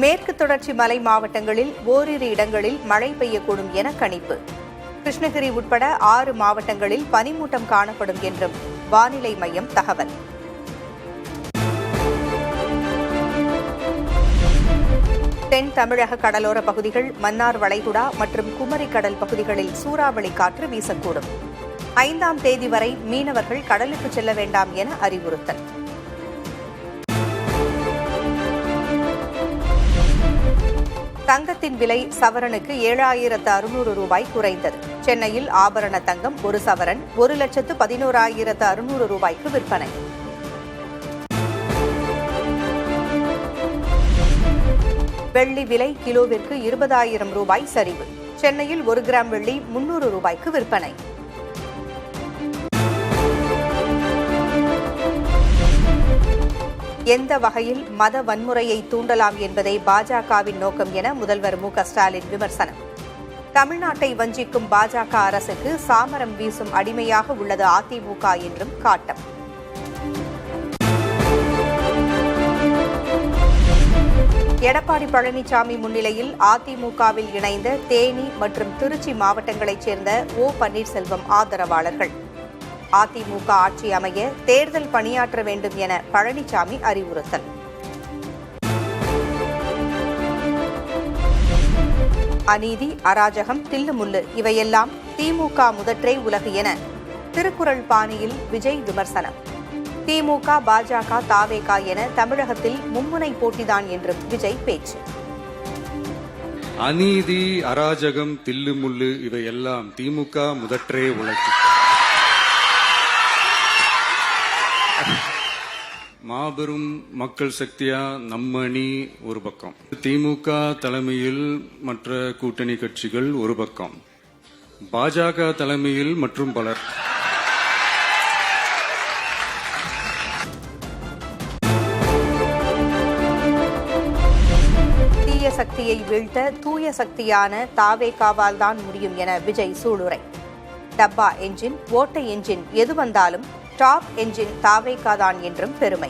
மேற்கு தொடர்ச்சி மலை மாவட்டங்களில் ஓரிரு இடங்களில் மழை பெய்யக்கூடும் என கணிப்பு. கிருஷ்ணகிரி உட்பட 6 மாவட்டங்களில் பனிமூட்டம் காணப்படும் என்றும் வானிலை மையம் தகவல். தென் தமிழக கடலோர பகுதிகள், மன்னார் வளைகுடா மற்றும் குமரி கடல் பகுதிகளில் சூறாவளி காற்று வீசக்கூடும். 5ஆம் தேதி வரை மீனவர்கள் கடலுக்கு செல்ல வேண்டாம் என அறிவுறுத்தல். தங்கத்தின் விலை சவரனுக்கு 7,600 ரூபாய் குறைந்தது. சென்னையில் ஆபரண தங்கம் 1 சவரன் 1,11,600 ரூபாய்க்கு விற்பனை. வெள்ளி விலை கிலோவிற்கு 20,000 ரூபாய் சரிவு. சென்னையில் 1 கிராம் வெள்ளி 300 ரூபாய்க்கு விற்பனை. எந்த வகையில் மத வன்முறையை தூண்டலாம் என்பதை பாஜகவின் நோக்கம் என முதல்வர் மு.க.ஸ்டாலின் விமர்சனம். தமிழ்நாட்டை வஞ்சிக்கும் பாஜக அரசுக்கு சாமரம் வீசும் அடிமையாக உள்ளது அதிமுக என்றும் காட்டம். எடப்பாடி பழனிசாமி முன்னிலையில் அதிமுகவில் இணைந்த தேனி மற்றும் திருச்சி மாவட்டங்களைச் சேர்ந்த ஓ. பன்னீர்செல்வம் ஆதரவாளர்கள் அதிமுக ஆட்சி அமைய தேர்தல் பணியாற்ற வேண்டும் என பழனிசாமி அறிவுறுத்தல். அநீதி, அராஜகம், தில்லுமுல்லு இவையெல்லாம் திமுக முதற்றே உலகு என திருக்குறள் பாணியில் விஜய் விமர்சனம். திமுக, பாஜக, தாவேக என தமிழகத்தில் மும்முனை போட்டிதான் என்றும் விஜய் பேச்சு. அநீதி, அராஜகம், தில்லுமுல்லு இவையெல்லாம் திமுக முதற்றே உலகு. மாபெரும் மக்கள் சக்தியா நம்ம அணி ஒரு பக்கம், திமுக தலைமையில் மற்ற கூட்டணி கட்சிகள் ஒரு பக்கம், பாஜக தலைமையில் மற்றும் பலர். தீய சக்தியை வீழ்த்த தூய சக்தியான தாவேகாவால் தான் முடியும் என விஜய் சூளுரை. டப்பா என்ஜின், ஓட்டை என்ஜின் எது வந்தாலும் டாப் என்ஜின் தாவேகா தான் என்றும் பெருமை.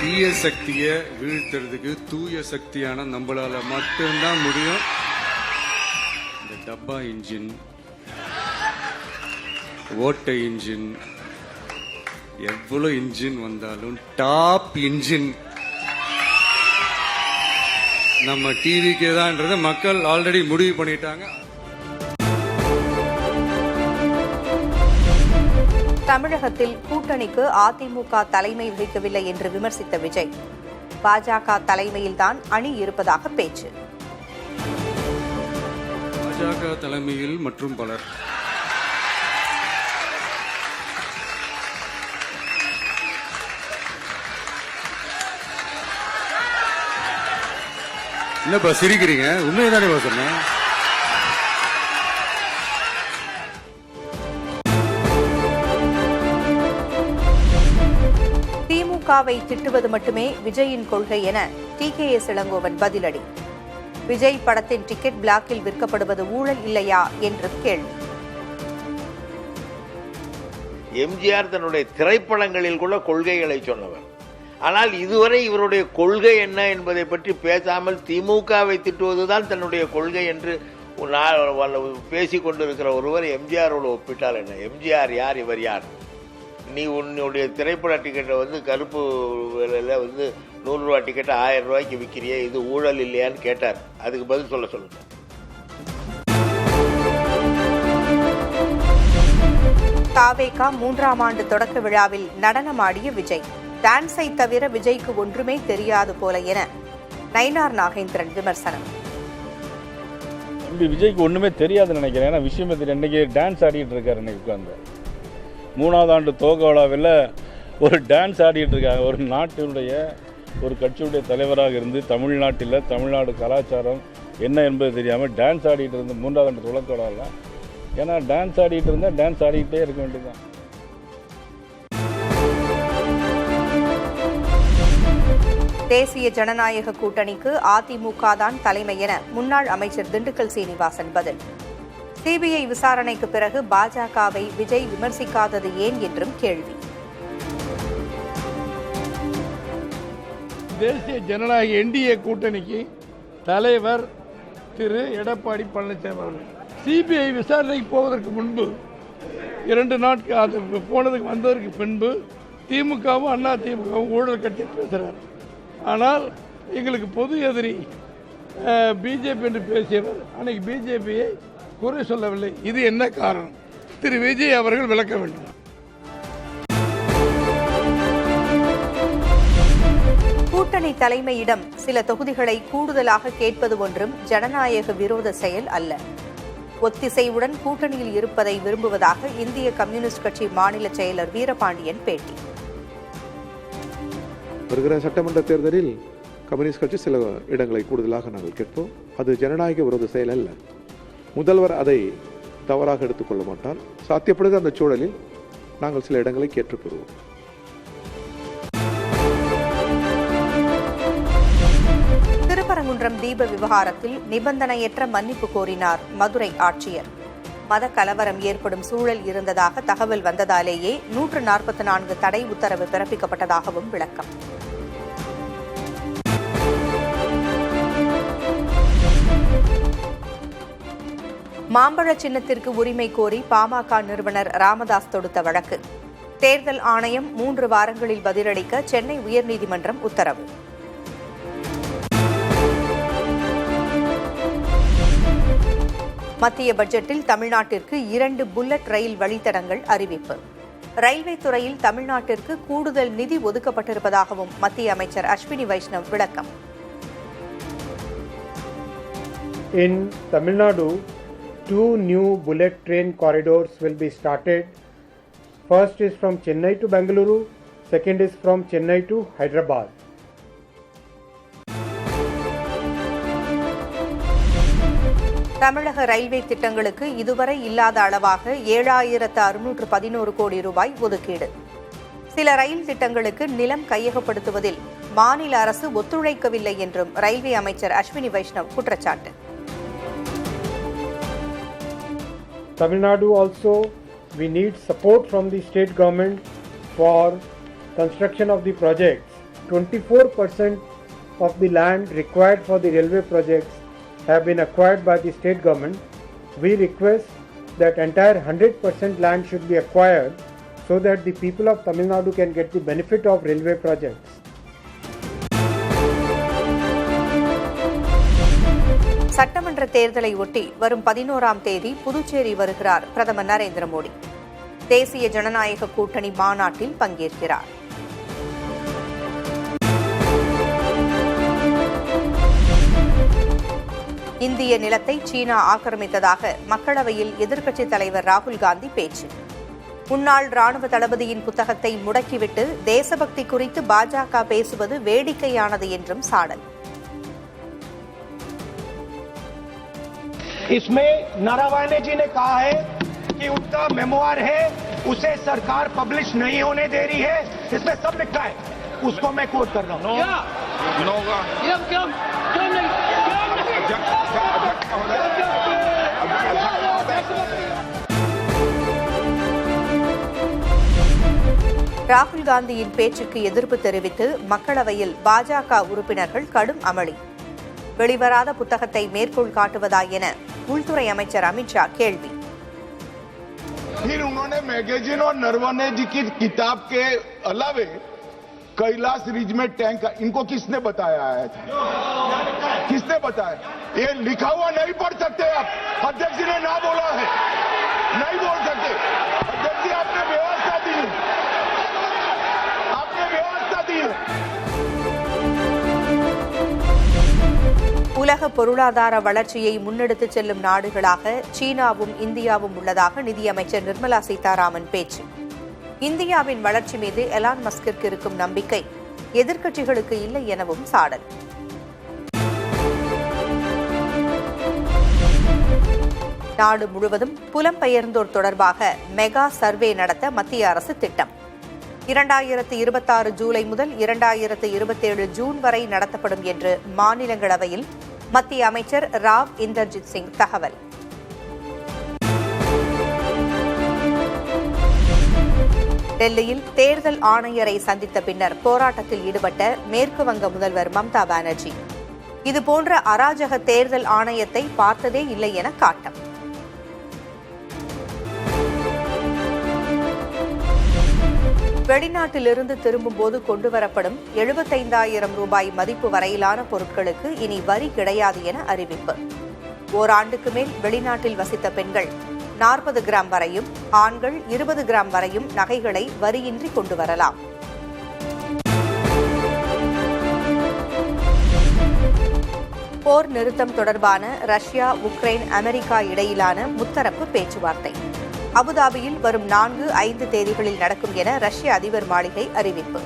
தீய சக்தியை வீழ்த்துறதுக்கு தூய சக்தியான நம்மளால மட்டும்தான் முடியும். இந்த டப்பா இன்ஜின், ஓட்டை இன்ஜின், எவ்வளவு இன்ஜின் வந்தாலும் டாப் இன்ஜின் நம்ம டிவிக்கே தான்ன்றதை மக்கள் ஆல்ரெடி முடிவு பண்ணிட்டாங்க. தமிழகத்தில் கூட்டணிக்கு அதிமுக தலைமை வகிக்கவில்லை என்று விமர்சித்த விஜய், பாஜக தலைமையில்தான் அணி இருப்பதாக பேச்சு. பாஜக தலைமையில் மற்றும் பலர். என்னப்பா சிரிக்கிறீங்க? உண்மைதானே சொன்னேன். திமுகவை திட்டுவது மட்டுமே விஜயின் கொள்கை என டி.கே.எஸ். இளங்கோவன் பதிலடி. விஜய் படத்தின் டிக்கெட் பிளாக்கில் விற்கப்படுவது ஊழல் இல்லையா என்றும் கேள்வி. எம்ஜிஆர் தன்னுடைய திரைப்படங்களில் கூட கொள்கைகளை சொன்னவர். ஆனால் இதுவரை இவருடைய கொள்கை என்ன என்பதை பற்றி பேசாமல் திமுகவை திட்டுவதுதான் தன்னுடைய கொள்கை என்று பேசிக் கொண்டிருக்கிற ஒருவர் எம்ஜிஆரோடு ஒப்பிட்டால் என்ன? எம்ஜிஆர் யார், இவர் யார்? நீ உன்னுடைய திரைப்பட டிக்கெட்டை கருப்பு விலையில 100 ரூபா டிக்கெட்டை 1000 ரூபாய்க்கு விற்கிறியே, இது ஊழல் இல்லையான்னு கேட்டார். அதுக்கு பதில் சொல்லுங்க. தாவேகா 3ஆம் ஆண்டு தொடக்க விழாவில் நடனமாடிய விஜய், டான்ஸை தவிர விஜய்க்கு ஒன்றுமே தெரியாது போல என நயினார் நாகேந்திரன் விமர்சனம். விஜய்க்கு ஒண்ணுமே தெரியாதுன்னு நினைக்கிறேன். ஏன்னா விஷயமே தெரியும். இன்னைக்கு டான்ஸ் ஆடிட்டு இருக்காரு. இன்னைக்கு உட்காந்து 3ஆவது ஆண்டு துவக்க விழாவில் ஒரு டான்ஸ் ஆடிட்டு இருக்காங்க. ஒரு நாட்டினுடைய ஒரு கட்சியுடைய தலைவராக இருந்து தமிழ்நாட்டில் தமிழ்நாடு கலாச்சாரம் என்ன என்பது தெரியாமல் டான்ஸ் ஆடிட்டு இருந்த 3ஆவது ஆண்டு துவக்க விழாவில். ஏன்னா டான்ஸ் ஆடிட்டு இருந்தால் டான்ஸ் ஆடிக்கிட்டே இருக்க வேண்டியதுதான். தேசிய ஜனநாயக கூட்டணிக்கு அதிமுக தான் தலைமை என முன்னாள் அமைச்சர் திண்டுக்கல் சீனிவாசன் பதில். சிபிஐ விசாரணைக்கு பிறகு பாஜகவை விஜய் விமர்சிக்காதது ஏன் என்றும் கேள்வி. தேசிய ஜனநாயக என்டிஏ கூட்டணிக்கு தலைவர் திரு எடப்பாடி பழனிசாமி அவர்கள் சிபிஐ விசாரணைக்கு போவதற்கு முன்பு 2 நாட்கள் அது போனதுக்கு வந்ததற்கு பின்பு திமுகவும் அதிமுகவும் ஊழல் கட்டி பேசுகிறார். ஆனால் எங்களுக்கு பொது எதிரி பிஜேபி என்று பேசியவர் அன்னைக்கு பிஜேபியை குறை சொல்லவில்லை. இது என்ன காரணம்? திரு விஜய் அவர்கள் விளக்க வேண்டும். கூட்டணி தலைமையிடம் சில தொகுதிகளை கூடுதலாக கேட்பது ஒன்றும் ஜனநாயக விரோத செயல் அல்ல. ஒத்திசைவுடன் கூட்டணியில் இருப்பதை விரும்புவதாக இந்திய கம்யூனிஸ்ட் கட்சி மாநில செயலர் வீரபாண்டியன் பேட்டி. வருகிற சட்டமன்ற தேர்தலில் கம்யூனிஸ்ட் கட்சி சில இடங்களை கூடுதலாக நாங்கள் கேட்போம். அது ஜனநாயக விரோத செயல் அல்ல. முதல்வர் அதை தவறாக எடுத்துக்கொள்ள மாட்டால் சாத்தியப்படுது அந்த சூழலில் நாங்கள் சில இடங்களை கேட்டுப்பெறுவோம். திருப்பரங்குன்றம் தீப விவகாரத்தில் நிபந்தனையற்ற மன்னிப்பு கோரினார் மதுரை ஆட்சியர். மத கலவரம் ஏற்படும் சூழல் இருந்ததாக தகவல் வந்ததாலேயே 144 தடை உத்தரவு பிறப்பிக்கப்பட்டதாகவும் விளக்கம். மாம்பழ சின்னத்திற்கு உரிமை கோரி பாமக நிறுவனர் ராமதாஸ் தொடுத்த வழக்கு. தேர்தல் ஆணையம் 3 வாரங்களில் பதிலளிக்க சென்னை உயர்நீதிமன்றம் உத்தரவு. மத்திய பட்ஜெட்டில் தமிழ்நாட்டிற்கு 2 புல்லட் ரயில் வழித்தடங்கள் அறிவிப்பு. ரயில்வே துறையில் தமிழ்நாட்டிற்கு கூடுதல் நிதி ஒதுக்கப்பட்டிருப்பதாகவும் மத்திய அமைச்சர் அஸ்வினி வைஷ்ணவ் விளக்கம். In Tamil Nadu, 2 new bullet train corridors will be started. First is from Chennai to Bengaluru, second is from Chennai to Hyderabad. தமிழக ரயில்வே திட்டங்களுக்கு இதுவரை இல்லாத அளவாக 7,611 கோடி ரூபாய் ஒதுக்கீடு. சில ரயில் திட்டங்களுக்கு நிலம் கையகப்படுத்துவதில் மாநில அரசு ஒத்துழைக்கவில்லை என்றும் ரயில்வே அமைச்சர் அஸ்வினி வைஷ்ணவ் குற்றச்சாட்டு. Tamil Nadu also, we need support from the state government for construction of the projects. 24% of the land required for the railway projects have been acquired by the state government. We request that entire 100% land should be acquired so that the people of Tamil Nadu can get the benefit of railway projects. சட்டமன்ற தேர்தலை ஒட்டி வரும் 11ஆம் தேதி புதுச்சேரி வருகிறார் பிரதமர் நரேந்திர மோடி. தேசிய ஜனநாயக கூட்டணி மாநாட்டில் பங்கேற்கிறார். இந்திய நிலத்தை சீனா ஆக்கிரமித்ததாக மக்களவையில் எதிர்க்கட்சித் தலைவர் ராகுல் காந்தி பேச்சு. முன்னாள் ராணுவ தளபதியின் புத்தகத்தை முடக்கிவிட்டு தேசபக்தி குறித்து பாஜக பேசுவது வேடிக்கையானது என்றும் சாடல். इसमें नारावाने जी ने कहा है कि उनका मेमोआर है, उसे सरकार पब्लिश नहीं होने दे रही है. इसमें सब लिखा है, उसको मैं कोट कर रहा हूँ. ராகுல் காந்தியின் பேச்சுக்கு எதிர்ப்பு தெரிவித்து மக்களவையில் பாஜக உறுப்பினர்கள் கடும் அமளி. வெளிவராத புத்தகத்தை மேற்கோள் காட்டுவதா என உள்துறை அமைச்சர் அமித்ஷா கேள்வி. फिर उन्होंने मैगजीन और नरवणे जी की किताब के अलावे कैलाश रिज में टैंक, इनको किसने बताया है? किसने बताया? ये लिखा हुआ नहीं पढ़ सकते आप. अध्यक्ष जी ने ना बोला है, नहीं बोल सकते. अध्यक्ष जी आपने व्यवस्था दी है, आपने व्यवस्था दी है. உலக பொருளாதார வளர்ச்சியை முன்னெடுத்துச் செல்லும் நாடுகளாக சீனாவும் இந்தியாவும் உள்ளதாக நிதியமைச்சர் நிர்மலா சீதாராமன் பேச்சு. இந்தியாவின் வளர்ச்சி மீது எலான் மஸ்கிற்கு இருக்கும் நம்பிக்கை எதிர்க்கட்சிகளுக்கு இல்லை எனவும் சாடல். நாடு முழுவதும் புலம்பெயர்ந்தோர் தொடர்பாக மெகா சர்வே நடத்த மத்திய அரசு திட்டம். 2026 ஜூலை முதல் 2027 ஜூன் வரை நடத்தப்படும் என்று மாநிலங்களவையில் மத்திய அமைச்சர் ராவ் இந்தர்ஜித் சிங் தகவல். டெல்லியில் தேர்தல் ஆணையரை சந்தித்த பின்னர் போராட்டத்தில் ஈடுபட்ட மேற்கு வங்க முதல்வர் மம்தா பானர்ஜி இதுபோன்ற அராஜக தேர்தல் ஆணையத்தை பார்த்ததே இல்லை என காட்டம். வெளிநாட்டிலிருந்து திரும்பும்போது கொண்டுவரப்படும் 75,000 ரூபாய் மதிப்பு வரையிலான பொருட்களுக்கு இனி வரி கிடையாது என அறிவிப்பு. ஓராண்டுக்கு மேல் வெளிநாட்டில் வசித்த பெண்கள் 40 கிராம் வரையும், ஆண்கள் 20 கிராம் வரையும் நகைகளை வரியின்றி கொண்டு வரலாம். போர் நிறுத்தம் தொடர்பான ரஷ்யா, உக்ரைன், அமெரிக்கா இடையிலான முத்தரப்பு பேச்சுவார்த்தை அபுதாபியில் வரும் 4-5 தேதிகளில் நடக்கும் என ரஷ்ய அதிபர் மாளிகை அறிவிப்பு.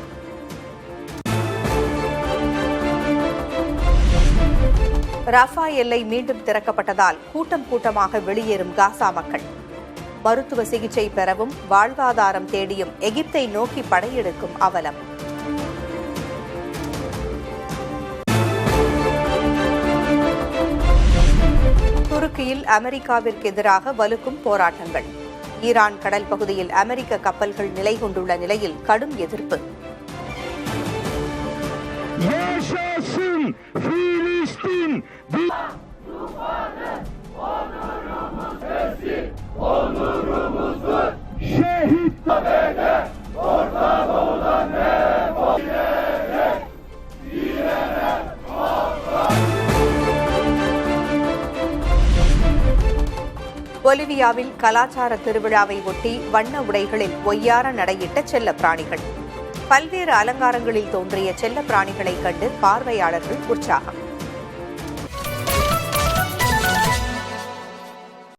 ரஃபா எல்லை மீண்டும் திறக்கப்பட்டதால் கூட்டம் கூட்டமாக வெளியேறும் காசா மக்கள். மருத்துவ சிகிச்சை பெறவும் வாழ்வாதாரம் தேடியும் எகிப்தை நோக்கி படையெடுக்கும் அவலம். துருக்கியில் அமெரிக்காவிற்கு எதிராக வலுக்கும் போராட்டங்கள். ஈரான் கடல் பகுதியில் அமெரிக்க கப்பல்கள் நிலை கொண்டுள்ள நிலையில் கடும் எதிர்ப்பு. பொலிவியாவில் கலாச்சார திருவிழாவை ஒட்டி வண்ண உடைகளில் ஒய்யார நடையிட்ட செல்ல பிராணிகள். பல்வேறு அலங்காரங்களில் தோன்றிய செல்ல பிராணிகளை கண்டு பார்வையாளர்கள் உற்சாகம்.